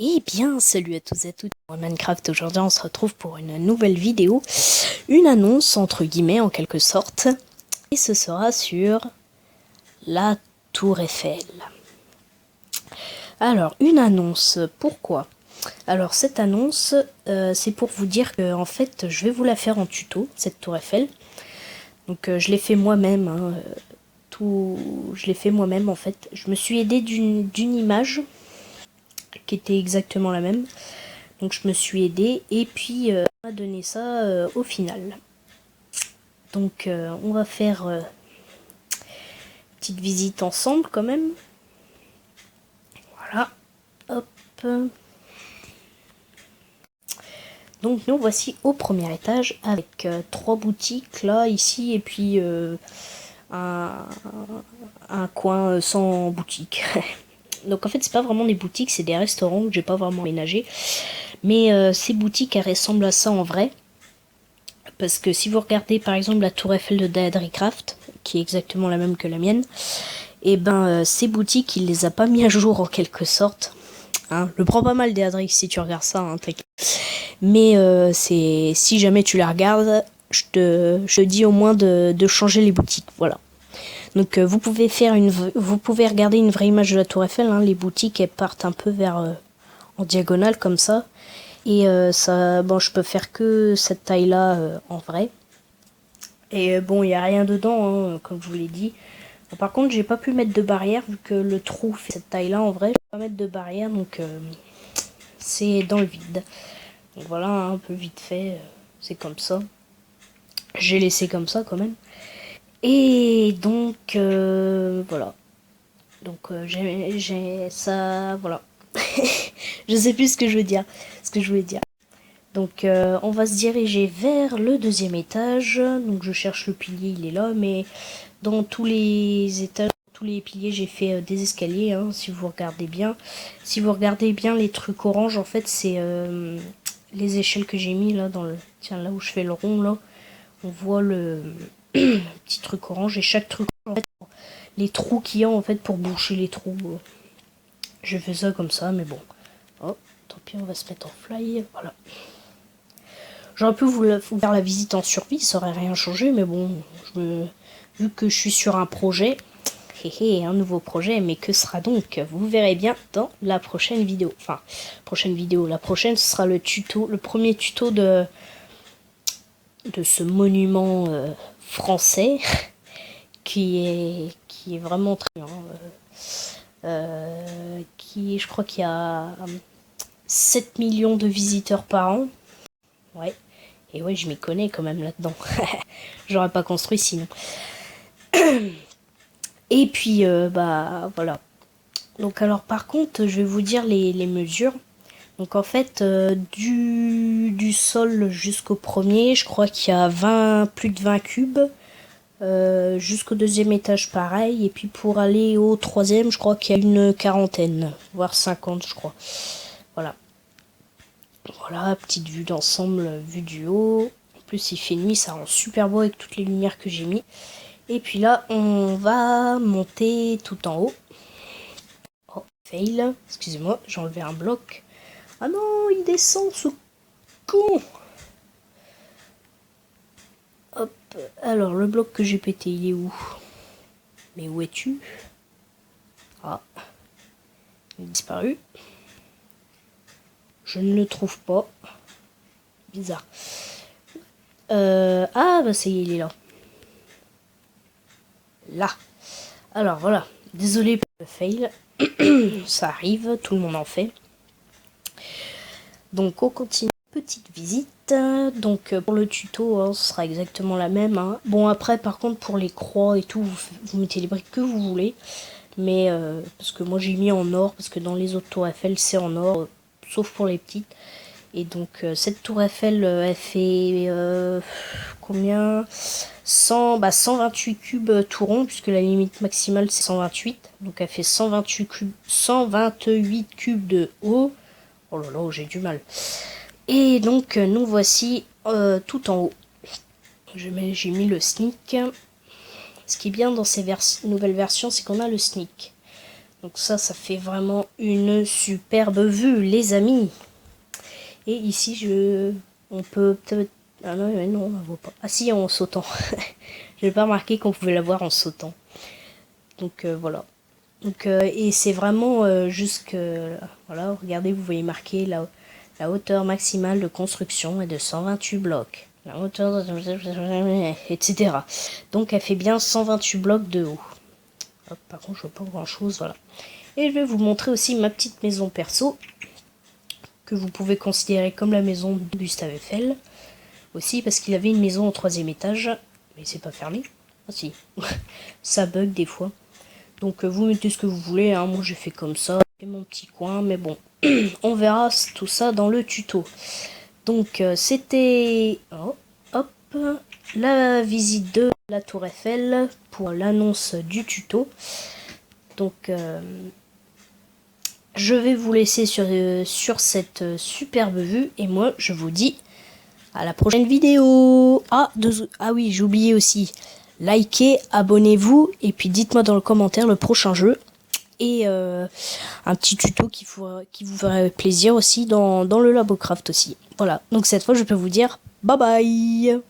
Eh bien, salut à tous et à toutes. Dans Minecraft, aujourd'hui, on se retrouve pour une nouvelle vidéo. Une annonce, entre guillemets, en quelque sorte. Et ce sera sur la Tour Eiffel. Alors, une annonce, pourquoi? Alors, cette annonce, c'est pour vous dire que, en fait, je vais vous la faire en tuto, cette Tour Eiffel. Donc, je l'ai fait moi-même, hein, je l'ai fait moi-même, en fait. Je me suis aidé d'une image qui était exactement la même. Donc je me suis aidée et puis on m'a donné ça au final. Donc on va faire une petite visite ensemble quand même. Voilà. Hop. Donc nous voici au premier étage avec 3 boutiques là, ici, et puis un coin sans boutique. Donc en fait c'est pas vraiment des boutiques, c'est des restaurants que j'ai pas vraiment aménagé. Mais ces boutiques elles ressemblent à ça en vrai. Parce que si vous regardez par exemple la tour Eiffel de Diadrycraft, qui est exactement la même que la mienne, et ben ces boutiques il les a pas mis à jour en quelque sorte. Hein, je prends pas mal Diadryc si tu regardes ça, hein, t'inquiète. Mais c'est si jamais tu la regardes, je te dis au moins de changer les boutiques, voilà. Donc vous pouvez regarder une vraie image de la tour Eiffel, hein, les boutiques elles partent un peu vers en diagonale comme ça. Et ça, bon, je peux faire que cette taille-là en vrai. Et bon, il n'y a rien dedans, hein, comme je vous l'ai dit. Par contre, j'ai pas pu mettre de barrière vu que le trou fait cette taille-là en vrai. Je peux pas mettre de barrière, donc c'est dans le vide. Donc voilà, un peu vite fait, c'est comme ça. J'ai laissé comme ça quand même. Et donc voilà. Donc j'ai ça, voilà. Je sais plus ce que je veux dire, ce que je voulais dire. Donc on va se diriger vers le deuxième étage. Donc je cherche le pilier, il est là, mais dans tous les étages, tous les piliers, j'ai fait des escaliers, hein, si vous regardez bien. Si vous regardez bien les trucs orange, en fait, c'est les échelles que j'ai mis là dans le... Tiens, là où je fais le rond, là, on voit le petit truc orange. Et chaque truc, en fait, les trous qu'il y a, en fait, pour boucher les trous. Je fais ça comme ça, mais bon. Oh, tant pis, on va se mettre en fly, voilà. J'aurais pu vous faire la visite en survie, ça aurait rien changé, mais bon, vu que je suis sur un projet, un nouveau projet, mais que sera donc, vous verrez bien dans la prochaine vidéo. Enfin, la prochaine ce sera le tuto, le premier tuto de ce monument français qui est vraiment très bien. Je crois qu'il y a 7 millions de visiteurs par an. Ouais. Et ouais, je m'y connais quand même là-dedans. J'aurais pas construit sinon. Et puis, bah, voilà. Donc alors, par contre, je vais vous dire les mesures. Donc en fait, du sol jusqu'au premier, je crois qu'il y a plus de 20 cubes. Jusqu'au deuxième étage, pareil. Et puis pour aller au troisième, je crois qu'il y a une quarantaine, voire 50, je crois. Voilà. Voilà, petite vue d'ensemble, vue du haut. En plus, il fait nuit, ça rend super beau avec toutes les lumières que j'ai mis. Et puis là, on va monter tout en haut. Oh, fail. Excusez-moi, j'ai enlevé un bloc. Ah non, il descend, ce con. Hop. Alors, le bloc que j'ai pété, il est où? Mais où es-tu? Ah. Il a disparu. Je ne le trouve pas. Bizarre. Ah, bah ça y est, il est là. Là. Alors, voilà. Désolé pour le fail. Ça arrive, tout le monde en fait. Donc on continue. Petite visite. Donc pour le tuto, hein, ce sera exactement la même. Hein. Bon après par contre pour les croix et tout, vous mettez les briques que vous voulez. Mais parce que moi j'ai mis en or, parce que dans les autres tours Eiffel c'est en or, sauf pour les petites. Et donc cette tour Eiffel elle fait combien 128 cubes tout rond, puisque la limite maximale c'est 128. Donc elle fait 128 cubes de haut. Oh là là, j'ai du mal. Et donc nous voici tout en haut. J'ai mis le sneak. Ce qui est bien dans ces nouvelles versions, c'est qu'on a le sneak. Donc ça fait vraiment une superbe vue, les amis. Et ici, on peut peut-être... Ah non, non, on la voit pas. Ah si, en sautant. J'ai pas remarqué qu'on pouvait la voir en sautant. Donc voilà. Donc, et c'est vraiment jusque... Voilà, regardez, vous voyez marqué la hauteur maximale de construction est de 128 blocs. La hauteur de... etc. Donc elle fait bien 128 blocs de haut. Hop, par contre, je vois pas grand chose, voilà. Et je vais vous montrer aussi ma petite maison perso, que vous pouvez considérer comme la maison de Gustave Eiffel. Aussi, parce qu'il avait une maison au 3e étage, mais c'est pas fermé. Ah si, ça bug des fois. Donc vous mettez ce que vous voulez, hein. Moi j'ai fait comme ça, et mon petit coin, mais bon, on verra tout ça dans le tuto. Donc c'était hop, la visite de la tour Eiffel pour l'annonce du tuto. Donc je vais vous laisser sur cette superbe vue, et moi je vous dis à la prochaine vidéo. Ah oui, j'ai oublié aussi, likez, abonnez-vous, et puis dites-moi dans le commentaire le prochain jeu. Et un petit tuto qui vous ferait plaisir aussi dans le Labocraft aussi. Voilà, donc cette fois je peux vous dire bye bye.